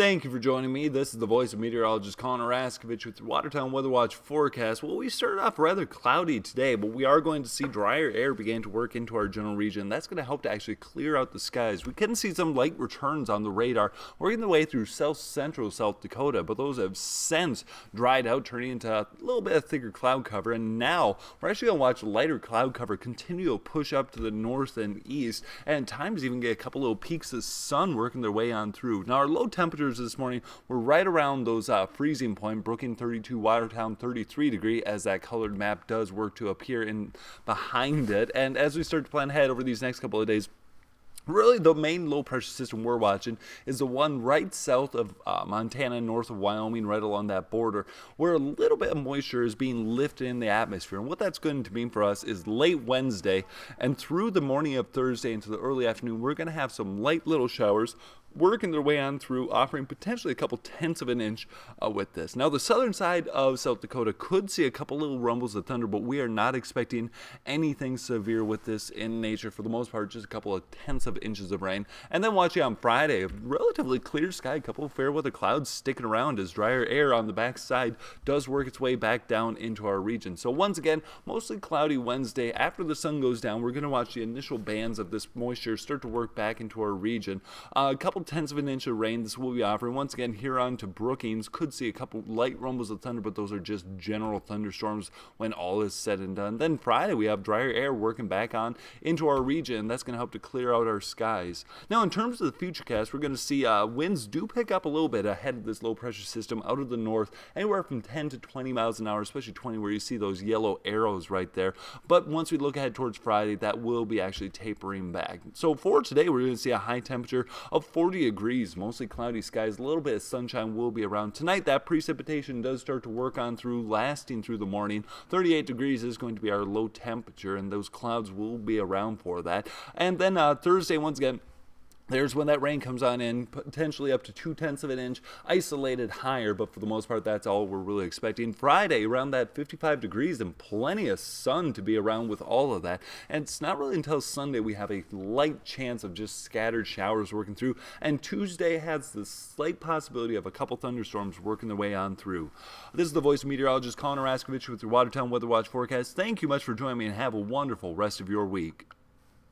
Thank you for joining me. This is the voice of meteorologist Colin Raskovich with your Watertown Weather Watch forecast. Well, we started off rather cloudy today, but we are going to see drier air begin to work into our general region. That's going to help to actually clear out the skies. We can see some light returns on the radar working their way through south-central South Dakota, but those have since dried out, turning into a little bit of thicker cloud cover. And now we're actually going to watch lighter cloud cover continue to push up to the north and east, and at times even get a couple little peaks of sun working their way on through. Now, our low temperatures this morning were right around those freezing point. Brookings 32, Watertown 33 degree, as that colored map does work to appear in behind it. And as we start to plan ahead over these next couple of days, really, the main low-pressure system we're watching is the one right south of Montana, north of Wyoming, right along that border, where a little bit of moisture is being lifted in the atmosphere. And what that's going to mean for us is late Wednesday and through the morning of Thursday into the early afternoon, we're going to have some light little showers working their way on through, offering potentially a couple tenths of an inch with this. Now, the southern side of South Dakota could see a couple little rumbles of thunder, but we are not expecting anything severe with this in nature. For the most part, just a couple of tenths of inches of rain. And then watching on Friday, a relatively clear sky, a couple of fair weather clouds sticking around as drier air on the backside does work its way back down into our region. So once again, mostly cloudy Wednesday. After the sun goes down, we're going to watch the initial bands of this moisture start to work back into our region. A couple tenths of an inch of rain this will be offering. Once again, Huron to Brookings could see a couple light rumbles of thunder, but those are just general thunderstorms when all is said and done. Then Friday, we have drier air working back on into our region. That's going to help to clear out our skies. Now, in terms of the futurecast, we're going to see winds do pick up a little bit ahead of this low pressure system out of the north, anywhere from 10 to 20 miles an hour, especially 20 where you see those yellow arrows right there. But once we look ahead towards Friday, that will be actually tapering back. So for today, we're going to see a high temperature of 40 degrees, mostly cloudy skies. A little bit of sunshine will be around. Tonight, that precipitation does start to work on through, lasting through the morning. 38 degrees is going to be our low temperature, and those clouds will be around for that. And then Thursday, once again, there's when that rain comes on in, potentially up to 2/10 of an inch, isolated higher, but for the most part, that's all we're really expecting. Friday, around that 55 degrees and plenty of sun to be around with all of that. And it's not really until Sunday we have a light chance of just scattered showers working through. And Tuesday has the slight possibility of a couple thunderstorms working their way on through. This is the voice of meteorologist Colin Raskovich with your Watertown Weather Watch forecast. Thank you much for joining me, and have a wonderful rest of your week.